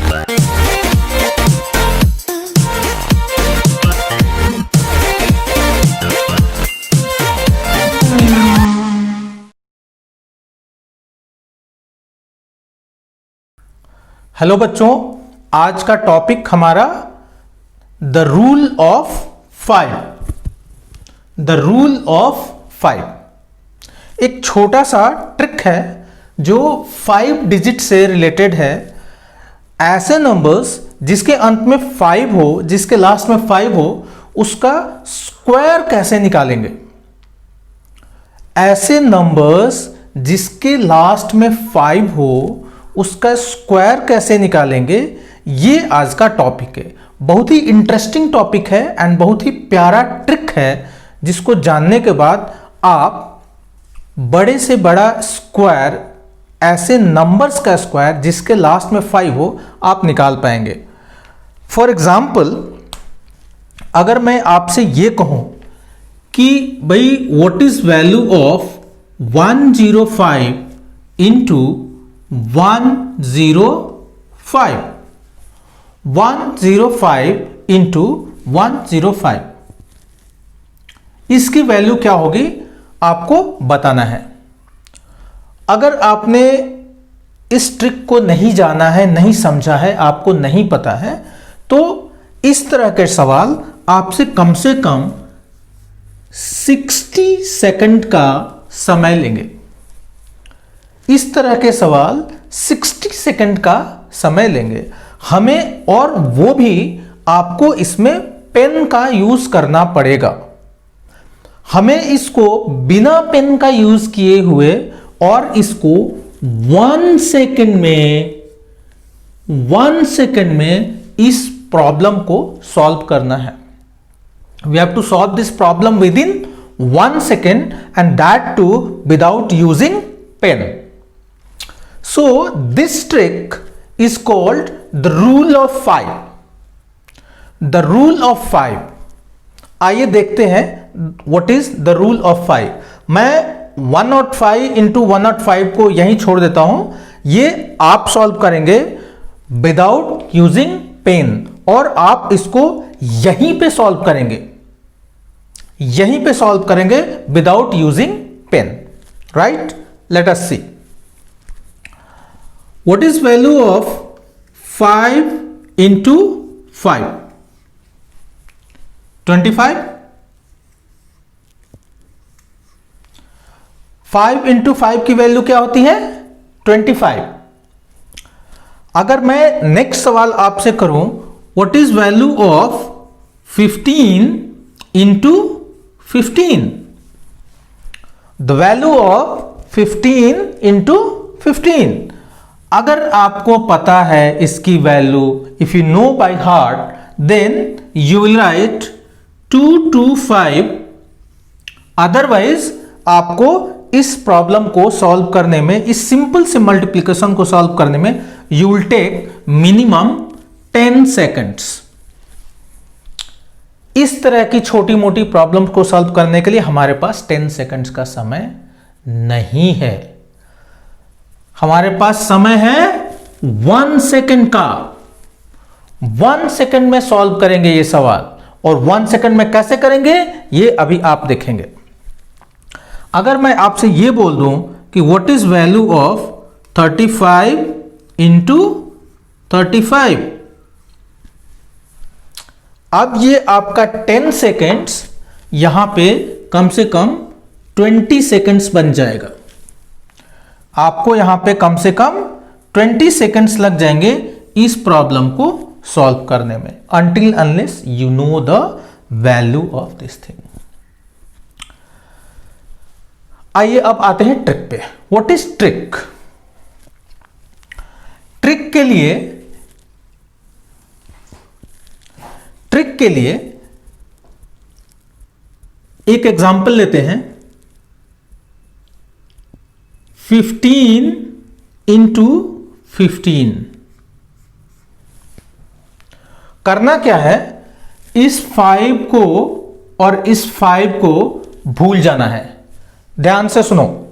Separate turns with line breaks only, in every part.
Hello बच्चों, आज का टॉपिक हमारा the rule of 5। The rule of 5 एक छोटा सा ट्रिक है जो 5 डिजिट से रिलेटेड है। ऐसे नंबर्स जिसके अंत में 5 हो, जिसके लास्ट में 5 हो, उसका स्क्वायर कैसे निकालेंगे। ऐसे नंबर्स जिसके लास्ट में 5 हो, उसका स्क्वायर कैसे निकालेंगे, ये आज का टॉपिक है। बहुत ही इंटरेस्टिंग टॉपिक है एंड बहुत ही प्यारा ट्रिक है, जिसको जानने के बाद आप बड़े से बड़ा स्क्वायर, ऐसे नंबर्स का स्क्वायर जिसके लास्ट में 5 हो, आप निकाल पाएंगे। फॉर एग्जाम्पल, अगर मैं आपसे ये कहूं कि भाई what is value of 105 into 105 into 105, इसकी वैल्यू क्या होगी आपको बताना है। अगर आपने इस ट्रिक को नहीं जाना है, नहीं समझा है, आपको नहीं पता है, तो इस तरह के सवाल आपसे कम 60 सेकंड का समय लेंगे। इस तरह के सवाल 60 सेकंड का समय लेंगे हमें, और वो भी आपको इसमें पेन का यूज करना पड़ेगा। हमें इसको बिना पेन का यूज किए हुए और इसको 1 सेकंड में इस प्रॉब्लम को सॉल्व करना है। We have to solve this problem within 1 second and that too without using pen. So this trick is called the rule of 5. The rule of 5. आइए देखते हैं what is the rule of 5. मैं 105 into 105 को यहीं छोड़ देता हूं। ये आप सॉल्व करेंगे विदाउट यूजिंग पेन, और आप इसको यहीं पे सॉल्व करेंगे, यहीं पे सॉल्व करेंगे without using pen. Right, let us see. What is value of 5 into 5? 25. 5 into 5 की वैल्यू क्या होती है? 25। अगर मैं नेक्स्ट सवाल आपसे करूं, what is value of 15 into 15? The value of 15 into 15, अगर आपको पता है इसकी value, if you know by heart, then you will write 225। Otherwise आपको इस प्रॉब्लम को सॉल्व करने में, इस सिंपल से मल्टीप्लिकेशन को सॉल्व करने में you will take minimum 10 seconds. इस तरह की छोटी मोटी प्रॉब्लम को सॉल्व करने के लिए हमारे पास 10 सेकेंड्स का समय नहीं है। हमारे पास समय है 1 सेकंड का। 1 सेकंड में सॉल्व करेंगे ये सवाल, और 1 सेकंड में कैसे करेंगे ये अभी आप देखेंगे। अगर मैं आपसे ये बोल दूं कि what is value of 35 into 35, अब ये आपका 10 सेकेंड्स यहां पे कम से कम 20 सेकेंड्स बन जाएगा। आपको यहां पे कम से कम 20 सेकेंड्स लग जाएंगे इस प्रॉब्लम को सॉल्व करने में, until unless you know the value of this thing. आइए अब आते हैं ट्रिक पे। What is trick? ट्रिक के लिए एक एग्जांपल लेते हैं। 15 इंटू 15 करना क्या है, इस 5 को और इस 5 को भूल जाना है। ध्यान से सुनो,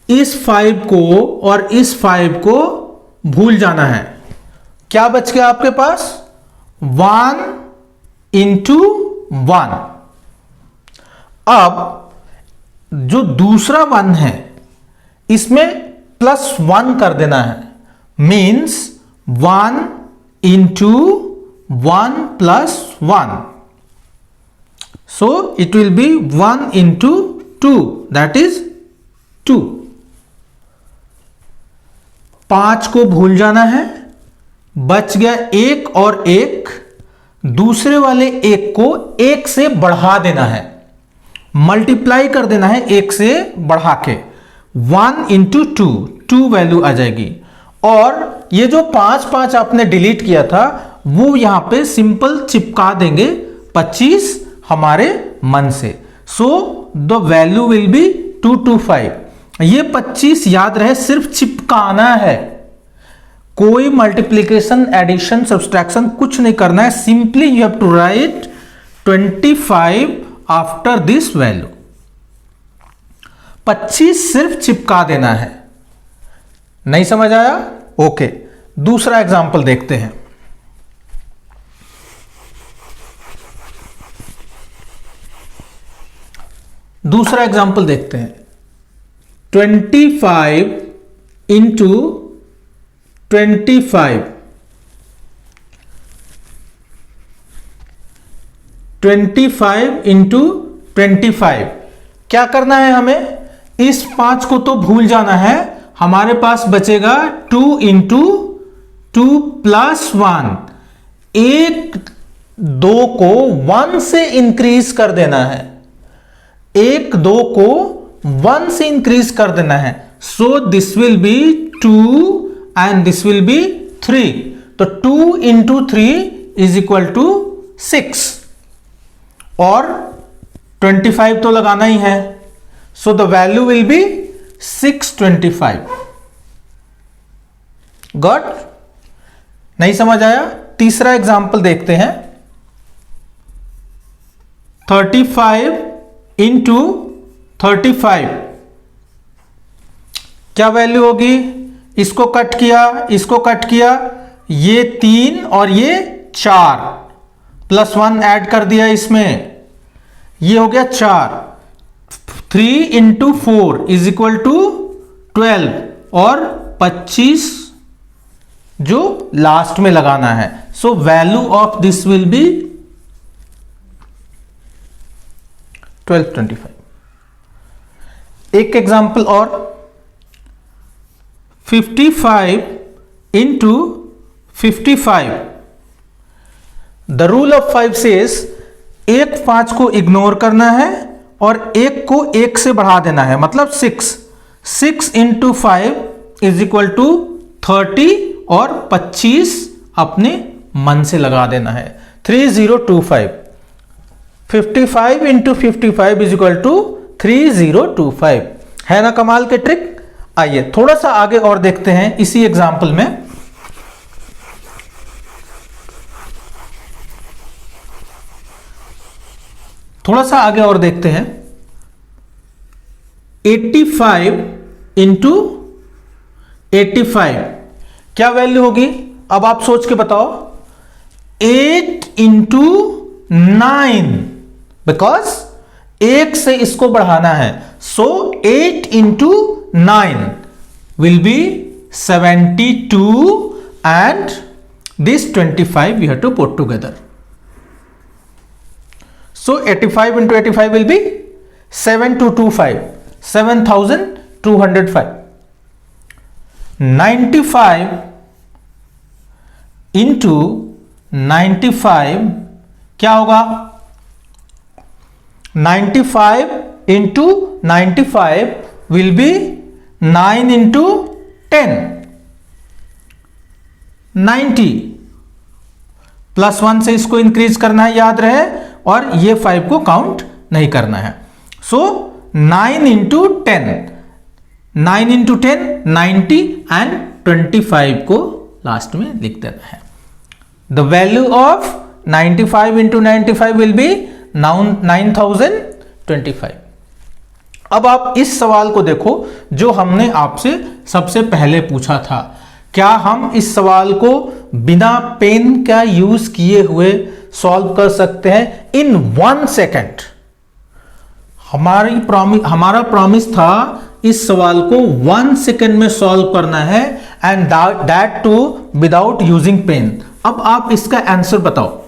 इस 5 को और इस 5 को भूल जाना है। क्या बच गया आपके पास? 1 इंटू 1। अब जो दूसरा 1 है इसमें +1 कर देना है, means 1 into 1 plus 1, so it will be 1 into 2, that is 2। 5 को भूल जाना है, बच गया 1 और 1, दूसरे वाले 1 को 1 से बढ़ा देना है, मल्टीप्लाई कर देना है 1 से बढ़ा के, 1 इंटू 2, 2 वैल्यू आ जाएगी। और ये जो 5 5 आपने डिलीट किया था वो यहां पे सिंपल चिपका देंगे 25 हमारे मन से, so the value will be 225। ये 25 याद रहे सिर्फ चिपकाना है, कोई मल्टीप्लीकेशन, एडिशन, सब्सट्रैक्शन कुछ नहीं करना है, simply you have to write 25 after this value. 25 सिर्फ चिपका देना है। नहीं समझ आया? ओके, दूसरा एग्जांपल देखते हैं। दूसरा एग्जांपल देखते हैं। 25 इंटू 25, 25 इंटू 25। क्या करना है हमें? इस 5 को तो भूल जाना है, हमारे पास बचेगा 2 इंटू 2 प्लस 1। 1 2 को 1 से इंक्रीज कर देना है, 1 2 को 1 से इंक्रीज कर देना है, so this will be 2 and this will be 3। तो 2 इंटू 3 इज इक्वल टू 6, और 25 तो लगाना ही है, so the value will be 625। Got? नहीं समझ आया? तीसरा एग्जांपल देखते हैं। 35 इंटू 35, क्या वैल्यू होगी? इसको कट किया, इसको कट किया, ये 3 और ये 4, +1 ऐड कर दिया इसमें, ये हो गया 4। 3 इंटू 4 इज इक्वल टू 12, और 25 जो लास्ट में लगाना है, so value of this will be 1225। एक एग्जांपल और, 55 into 55। The rule of 5 says एक 5 को इग्नोर करना है और एक को 1 से बढ़ा देना है, मतलब 6। 6 इंटू 5 इज इक्वल टू 30, और 25 अपने मन से लगा देना है, 3025। 55 इंटू 55 इज इक्वल टू 3025। है ना कमाल के ट्रिक? आइए थोड़ा सा आगे और देखते हैं इसी एग्जाम्पल में। थोड़ा सा आगे और देखते हैं। 85 इंटू 85, क्या वैल्यू होगी? अब आप सोच के बताओ। 8 इंटू 9, बिकॉज 1 से इसको बढ़ाना है, सो 8 into 9 will be 72, and this 25 we have to put together. So 85 into 85 will be 7225, 7205. 95 into 95 क्या होगा? 95 into 95 will be 9 into 10, 90। +1 से इसको इंक्रीज करना है, याद रहे, और ये 5 को काउंट नहीं करना है, सो 9 इंटू 10, 9 इंटू 10 90, एंड 25 को लास्ट में लिख देना है। The value of 95 into 95 will be 9025। अब आप इस सवाल को देखो जो हमने आपसे सबसे पहले पूछा था। क्या हम इस सवाल को बिना पेन का यूज किए हुए सॉल्व कर सकते हैं इन 1 सेकेंड। हमारा प्रॉमिस था इस सवाल को 1 सेकेंड में सॉल्व करना है and that too without using pen. अब आप इसका आंसर बताओ।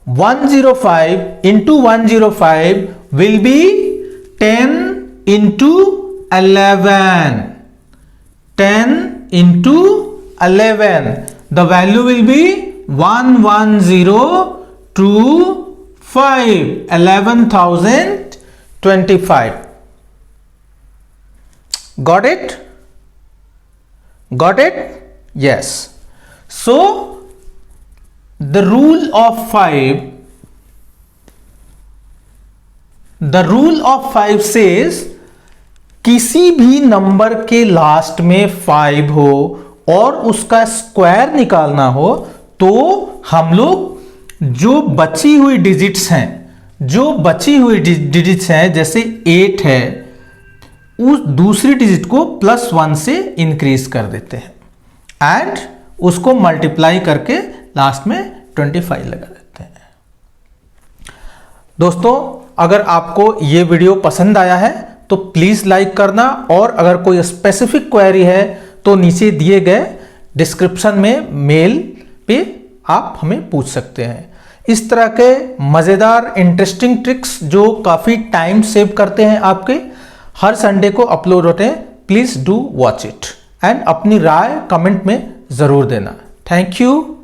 105 into 105 will be 10 into 11. 10 into 11. The value will be 11025. 11,025. Got it? Got it? Yes. So the rule of 5 says किसी भी नंबर के लास्ट में 5 हो और उसका स्क्वायर निकालना हो तो हम लोग जो बची हुई डिजिट्स हैं जैसे 8 है, उस दूसरी डिजिट को +1 से इंक्रीज कर देते हैं एंड उसको मल्टीप्लाई करके लास्ट में 25 लगा देते हैं। दोस्तों, अगर आपको ये वीडियो पसंद आया है तो प्लीज लाइक करना, और अगर कोई स्पेसिफिक क्वेरी है तो नीचे दिए गए डिस्क्रिप्शन में मेल पे आप हमें पूछ सकते हैं। इस तरह के मजेदार इंटरेस्टिंग ट्रिक्स जो काफी टाइम सेव करते हैं आपके, हर संडे को अपलोड होते हैं। Please do watch it and अपनी राय कमेंट में जरूर देना। Thank you.